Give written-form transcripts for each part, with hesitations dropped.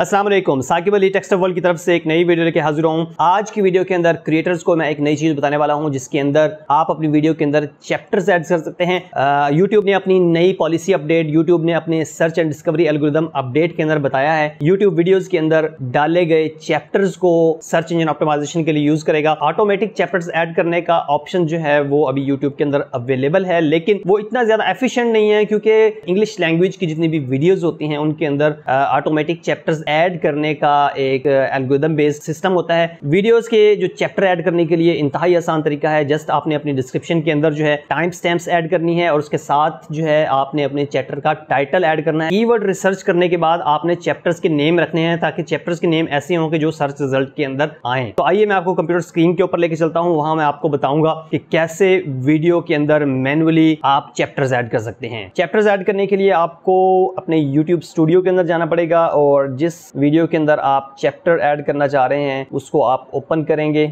अस्सलाम वालेकुम, Saqib Ali text world की तरफ से एक नई वीडियो लेके हाजिर हूँ। आज की वीडियो के अंदर क्रिएटर्स को मैं एक नई चीज़ बताने वाला हूँ जिसके अंदर आप अपनी वीडियो के अंदर चैप्टर्स ऐड कर सकते हैं। यूट्यूब ने अपनी नई पॉलिसी अपडेट, यूट्यूब ने अपने search and discovery algorithm update के अंदर बताया है यूट्यूब वीडियोज़ के अंदर डाले गए चैप्टर्स को सर्च इंजन ऑप्टिमाइजेशन के लिए यूज़ करेगा। ऑटोमेटिक चैप्टर्स ऐड करने का ऑप्शन जो है वो अभी यूट्यूब के अंदर अवेलेबल है, लेकिन वो इतना ज़्यादा एफिशिएंट नहीं है क्योंकि इंग्लिश लैंग्वेज की जितनी भी वीडियोज़ होती हैं उनके अंदर ऑटोमेटिक चैप्टर्स ऐड करने का एक एल्गोरिथम बेस्ड सिस्टम होता है। वीडियोस के जो चैप्टर ऐड करने के लिए इंतहाई आसान तरीका है। जस्ट आपने अपनी डिस्क्रिप्शन के अंदर जो है टाइम स्टैम्प्स ऐड करनी है और उसके साथ जो है आपने अपने चैप्टर का टाइटल ऐड करना है। कीवर्ड रिसर्च करने के बाद आपने चैप्टर्स के नेम रखने हैं ताकि चैप्टर्स के नेम ऐसे हों कि जो सर्च रिजल्ट के अंदर आए। तो आइए मैं आपको कंप्यूटर स्क्रीन के ऊपर लेके चलता हूं, वहां मैं आपको बताऊंगा कि कैसे वीडियो के अंदर मैन्युअली आप चैप्टर्स ऐड कर सकते हैं। चैप्टर्स ऐड करने के लिए आपको अपने YouTube स्टूडियो के अंदर जाना पड़ेगा और जिस वीडियो के अंदर आप चैप्टर ऐड करना चाह रहे हैं उसको आप ओपन करेंगे।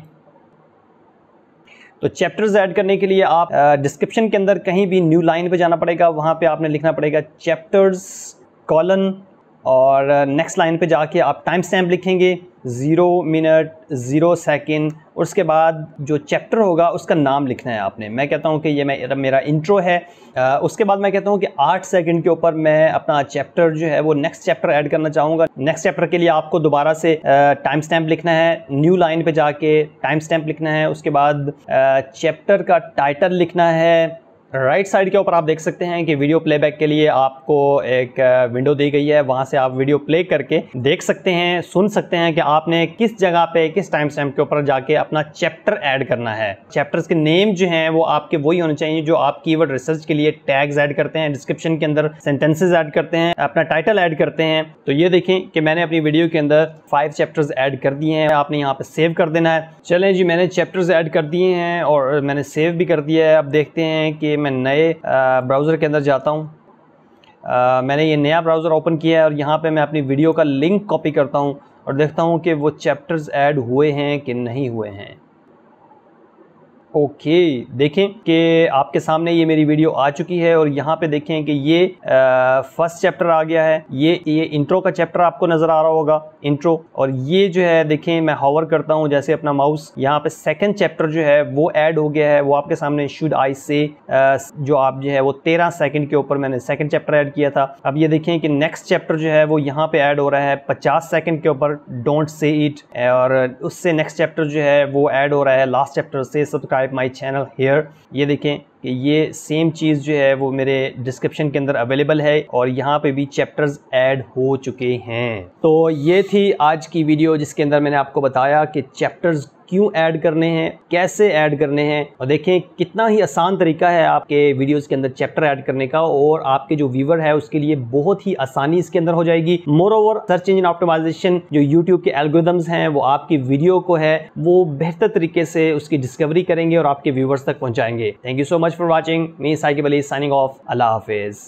तो चैप्टर्स ऐड करने के लिए आप डिस्क्रिप्शन के अंदर कहीं भी न्यू लाइन पे जाना पड़ेगा, वहां पे आपने लिखना पड़ेगा चैप्टर्स कॉलन और नेक्स्ट लाइन पे जाके आप टाइम स्टैम्प लिखेंगे 0 मिनट 0 सेकेंड और उसके बाद जो चैप्टर होगा उसका नाम लिखना है आपने। मैं कहता हूं कि ये मेरा इंट्रो है। उसके बाद मैं कहता हूं कि 8 सेकंड के ऊपर मैं अपना चैप्टर जो है वो नेक्स्ट चैप्टर ऐड करना चाहूँगा। नेक्स्ट चैप्टर के लिए आपको दोबारा से टाइम स्टैम्प लिखना है, न्यू लाइन पे जाके टाइम स्टैम्प लिखना है, उसके बाद चैप्टर का टाइटल लिखना है। राइट साइड के ऊपर आप देख सकते हैं कि वीडियो प्लेबैक के लिए आपको एक विंडो दी गई है, वहां से आप वीडियो प्ले करके देख सकते हैं, सुन सकते हैं कि आपने किस जगह पे किस टाइम स्टैम्प के ऊपर जाके अपना चैप्टर ऐड करना है। चैप्टर्स के नेम जो हैं वो आपके वही होने चाहिए जो आप कीवर्ड रिसर्च के लिए टैग्स ऐड करते हैं, डिस्क्रिप्शन के अंदर सेंटेंसेस ऐड करते हैं, अपना टाइटल ऐड करते हैं। तो ये देखें कि मैंने अपनी वीडियो के अंदर 5 चैप्टर्स ऐड कर दिए हैं। आपने यहाँ पे सेव कर देना है। चलें जी, मैंने चैप्टर्स ऐड कर दिए हैं और मैंने सेव भी कर दिया है। अब देखते हैं कि मैं नए ब्राउज़र के अंदर जाता हूं। मैंने ये नया ब्राउज़र ओपन किया है और यहाँ पे मैं अपनी वीडियो का लिंक कॉपी करता हूं और देखता हूं कि वो चैप्टर्स ऐड हुए हैं कि नहीं हुए हैं। ओके, देखें कि आपके सामने ये मेरी वीडियो आ चुकी है और यहाँ पे देखें कि ये फर्स्ट चैप्टर आ गया है। ये इंट्रो का चैप्टर आपको नज़र आ रहा होगा, इंट्रो। और ये जो है देखें, मैं हॉवर करता हूँ जैसे अपना माउस, यहाँ पे सेकंड चैप्टर जो है वो ऐड हो गया है। वो आपके सामने शुड आई से जो आप जो है वो 13 सेकंड के ऊपर मैंने सेकंड चैप्टर ऐड किया था। अब ये देखें कि नेक्स्ट चैप्टर जो है वो यहाँ पे ऐड हो रहा है 50 सेकंड के ऊपर, डोंट से इट। और उससे नेक्स्ट चैप्टर जो है वो ऐड हो रहा है लास्ट चैप्टर से सब्सक्राइब माई चैनल हियर। ये देखें कि ये सेम चीज़ जो है वो मेरे डिस्क्रिप्शन के अंदर अवेलेबल है और यहाँ पे भी चैप्टर्स ऐड हो चुके हैं। तो ये थी आज की वीडियो जिसके अंदर मैंने आपको बताया कि चैप्टर्स क्यों ऐड करने हैं, कैसे ऐड करने हैं, और देखें कितना ही आसान तरीका है आपके वीडियोस के अंदर चैप्टर ऐड करने का और आपके जो व्यूवर है उसके लिए बहुत ही आसानी इसके अंदर हो जाएगी। Moreover search engine optimisation जो यूट्यूब के एल्गोरिथम्स हैं वो आपकी वीडियो को है वो बेहतर तरीके से उसकी डिस्कवरी करेंगे और आपके व्यूवर्स तक पहुंचाएंगे। Thank you so much for watching. Me Saqib Ali signing off. अल्लाह हाफिज।